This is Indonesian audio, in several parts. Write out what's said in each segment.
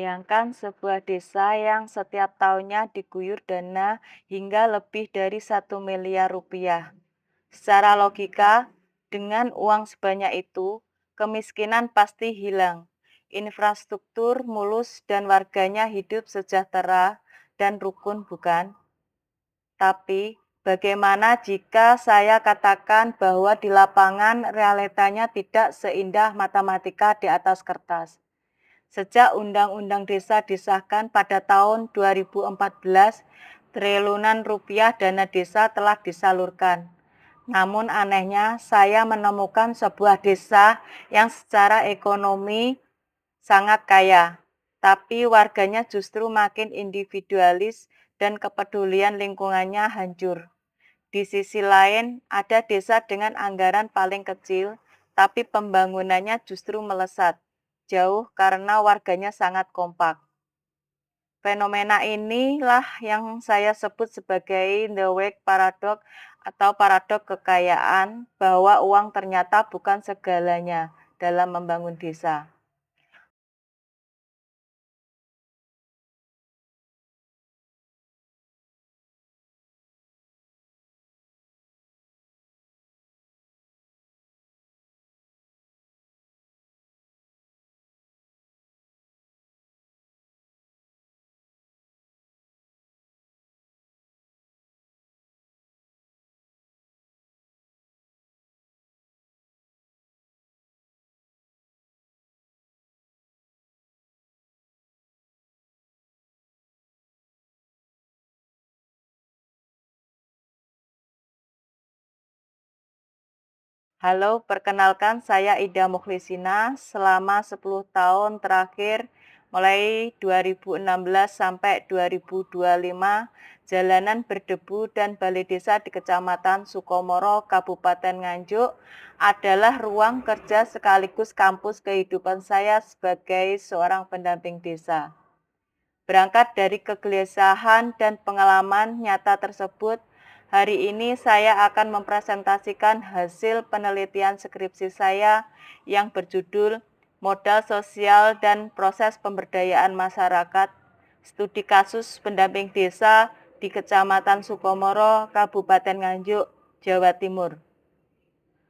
Bayangkan sebuah desa yang setiap tahunnya diguyur dana hingga lebih dari 1 miliar rupiah. Secara logika, dengan uang sebanyak itu, kemiskinan pasti hilang. Infrastruktur mulus dan warganya hidup sejahtera dan rukun, bukan? Tapi, bagaimana jika saya katakan bahwa di lapangan realitanya tidak seindah matematika di atas kertas? Sejak Undang-Undang Desa disahkan pada tahun 2014, triliunan rupiah dana desa telah disalurkan. Namun anehnya, saya menemukan sebuah desa yang secara ekonomi sangat kaya, tapi warganya justru makin individualis dan kepedulian lingkungannya hancur. Di sisi lain, ada desa dengan anggaran paling kecil, tapi pembangunannya justru melesat jauh karena warganya sangat kompak. Fenomena inilah yang saya sebut sebagai the wealth paradox atau paradok kekayaan, bahwa uang ternyata bukan segalanya dalam membangun desa. Halo, perkenalkan saya Ida Mukhlisina. Selama 10 tahun terakhir, mulai 2016 sampai 2025, jalanan berdebu dan balai desa di Kecamatan Sukomoro, Kabupaten Nganjuk adalah ruang kerja sekaligus kampus kehidupan saya sebagai seorang pendamping desa. Berangkat dari kegelisahan dan pengalaman nyata tersebut, hari ini saya akan mempresentasikan hasil penelitian skripsi saya yang berjudul Modal Sosial dan Proses Pemberdayaan Masyarakat, Studi Kasus Pendamping Desa di Kecamatan Sukomoro, Kabupaten Nganjuk, Jawa Timur.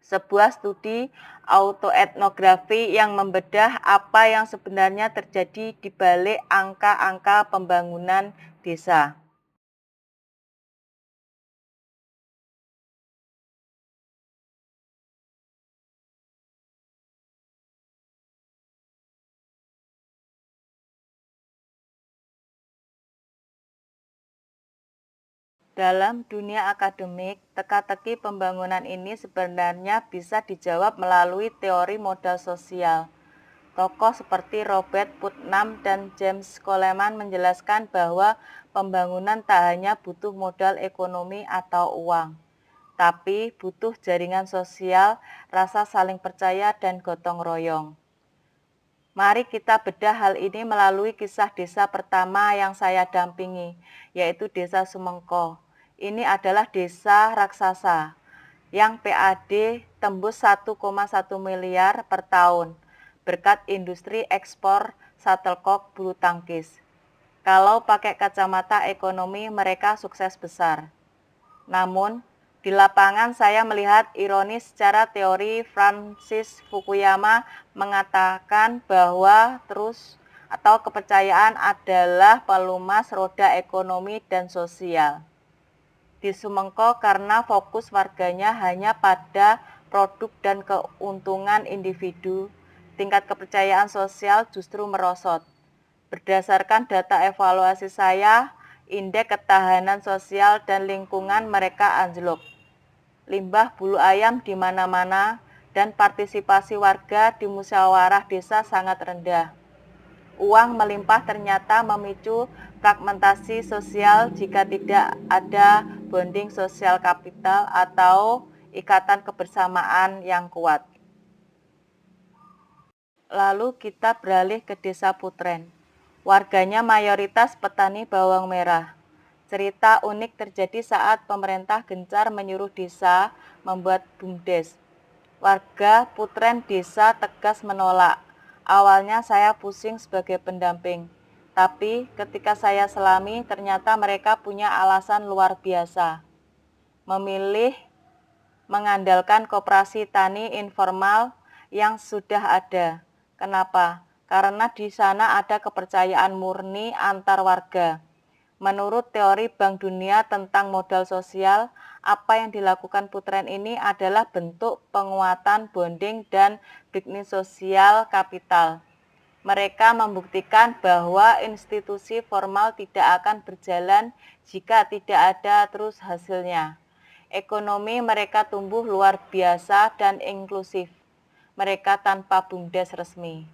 Sebuah studi autoetnografi yang membedah apa yang sebenarnya terjadi di balik angka-angka pembangunan desa. Dalam dunia akademik, teka-teki pembangunan ini sebenarnya bisa dijawab melalui teori modal sosial. Tokoh seperti Robert Putnam dan James Coleman menjelaskan bahwa pembangunan tak hanya butuh modal ekonomi atau uang, tapi butuh jaringan sosial, rasa saling percaya, dan gotong royong. Mari kita bedah hal ini melalui kisah desa pertama yang saya dampingi, yaitu Desa Sumengko. Ini adalah desa raksasa yang PAD tembus 1,1 miliar per tahun berkat industri ekspor shuttlecock bulu tangkis. Kalau pakai kacamata ekonomi, mereka sukses besar. Namun, di lapangan saya melihat ironi secara teori. Francis Fukuyama mengatakan bahwa terus atau kepercayaan adalah pelumas roda ekonomi dan sosial. Di Sumengko karena fokus warganya hanya pada produk dan keuntungan individu, tingkat kepercayaan sosial justru merosot. Berdasarkan data evaluasi saya, indeks ketahanan sosial dan lingkungan mereka anjlok. Limbah bulu ayam di mana-mana dan partisipasi warga di musyawarah desa sangat rendah. Uang melimpah ternyata memicu fragmentasi sosial jika tidak ada bonding sosial kapital atau ikatan kebersamaan yang kuat. Lalu kita beralih ke Desa Putren. Warganya mayoritas petani bawang merah. Cerita unik terjadi saat pemerintah gencar menyuruh desa membuat BUMDes. Warga Putren desa tegas menolak. Awalnya saya pusing sebagai pendamping. Tapi ketika saya selami, ternyata mereka punya alasan luar biasa. Memilih mengandalkan koperasi tani informal yang sudah ada. Kenapa? Karena di sana ada kepercayaan murni antar warga. Menurut teori Bank Dunia tentang modal sosial, apa yang dilakukan Putren ini adalah bentuk penguatan bonding dan bisnis sosial kapital. Mereka membuktikan bahwa institusi formal tidak akan berjalan jika tidak ada terus hasilnya. Ekonomi mereka tumbuh luar biasa dan inklusif. Mereka tanpa BUMDes resmi.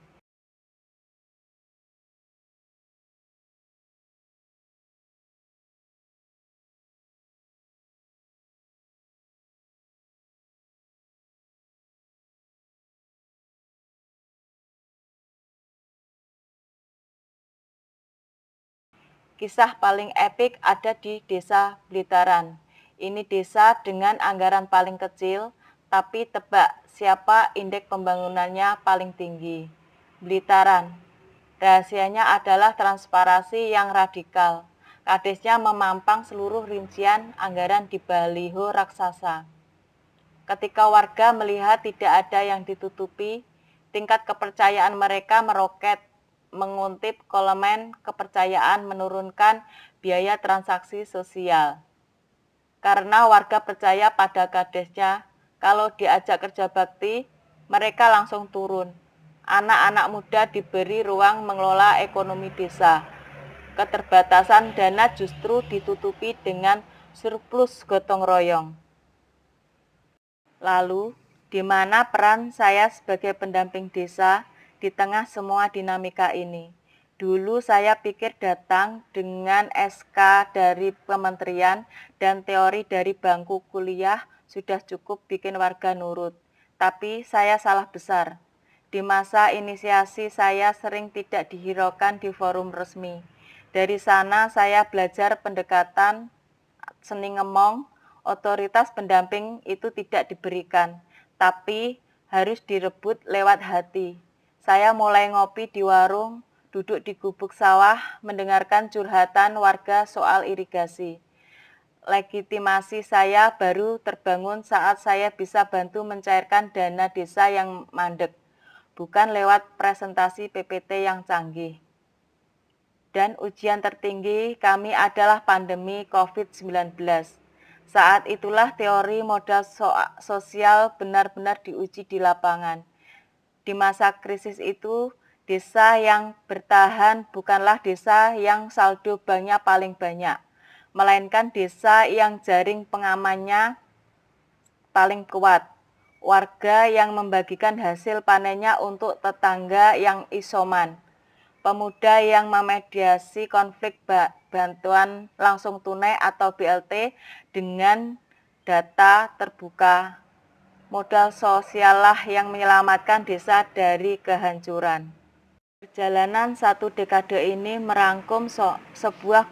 Kisah paling epik ada di Desa Blitaran. Ini desa dengan anggaran paling kecil, tapi tebak siapa indeks pembangunannya paling tinggi. Blitaran. Rahasianya adalah transparansi yang radikal. Kadesnya memampang seluruh rincian anggaran di baliho raksasa. Ketika warga melihat tidak ada yang ditutupi, tingkat kepercayaan mereka meroket. Mengutip kolmen kepercayaan menurunkan biaya transaksi sosial. Karena warga percaya pada kadesnya, kalau diajak kerja bakti, mereka langsung turun. Anak-anak muda diberi ruang mengelola ekonomi desa. Keterbatasan dana justru ditutupi dengan surplus gotong royong. Lalu, di mana peran saya sebagai pendamping desa di tengah semua dinamika ini? Dulu saya pikir datang dengan SK dari kementerian dan teori dari bangku kuliah sudah cukup bikin warga nurut. Tapi saya salah besar. Di masa inisiasi saya sering tidak dihiraukan di forum resmi. Dari sana saya belajar pendekatan seni ngomong. Otoritas pendamping itu tidak diberikan, tapi harus direbut lewat hati. Saya mulai ngopi di warung, duduk di gubuk sawah, mendengarkan curhatan warga soal irigasi. Legitimasi saya baru terbangun saat saya bisa bantu mencairkan dana desa yang mandek, bukan lewat presentasi PPT yang canggih. Dan ujian tertinggi kami adalah pandemi COVID-19. Saat itulah teori modal sosial benar-benar diuji di lapangan. Di masa krisis itu, desa yang bertahan bukanlah desa yang saldo banknya paling banyak, melainkan desa yang jaring pengamannya paling kuat. Warga yang membagikan hasil panennya untuk tetangga yang isoman. Pemuda yang memediasi konflik bantuan langsung tunai atau BLT dengan data terbuka. Modal sosial lah yang menyelamatkan desa dari kehancuran. Perjalanan satu dekade ini merangkum sebuah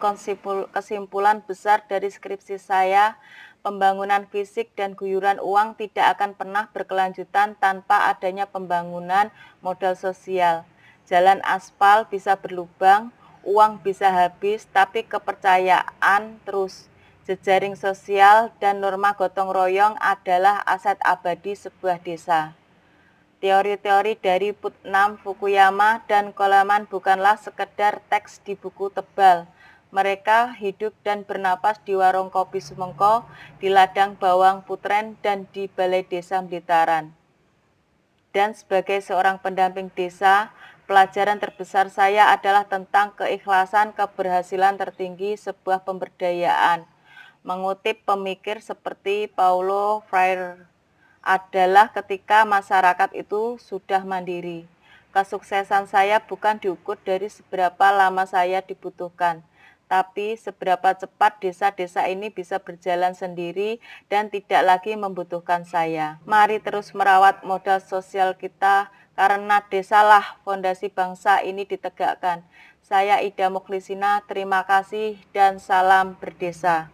kesimpulan besar dari skripsi saya. Pembangunan fisik dan guyuran uang tidak akan pernah berkelanjutan tanpa adanya pembangunan modal sosial. Jalan aspal bisa berlubang, uang bisa habis, tapi kepercayaan terus. Jejaring sosial dan norma gotong royong adalah aset abadi sebuah desa. Teori-teori dari Putnam, Fukuyama, dan Coleman bukanlah sekedar teks di buku tebal. Mereka hidup dan bernapas di warung kopi Sumengko, di ladang bawang Putren, dan di balai desa Blitaran. Dan sebagai seorang pendamping desa, pelajaran terbesar saya adalah tentang keikhlasan keberhasilan tertinggi sebuah pemberdayaan. Mengutip pemikir seperti Paulo Freire, adalah ketika masyarakat itu sudah mandiri. Kesuksesan saya bukan diukur dari seberapa lama saya dibutuhkan, tapi seberapa cepat desa-desa ini bisa berjalan sendiri dan tidak lagi membutuhkan saya. Mari terus merawat modal sosial kita, karena desalah fondasi bangsa ini ditegakkan. Saya Ida Mukhlisina, terima kasih dan salam berdesa.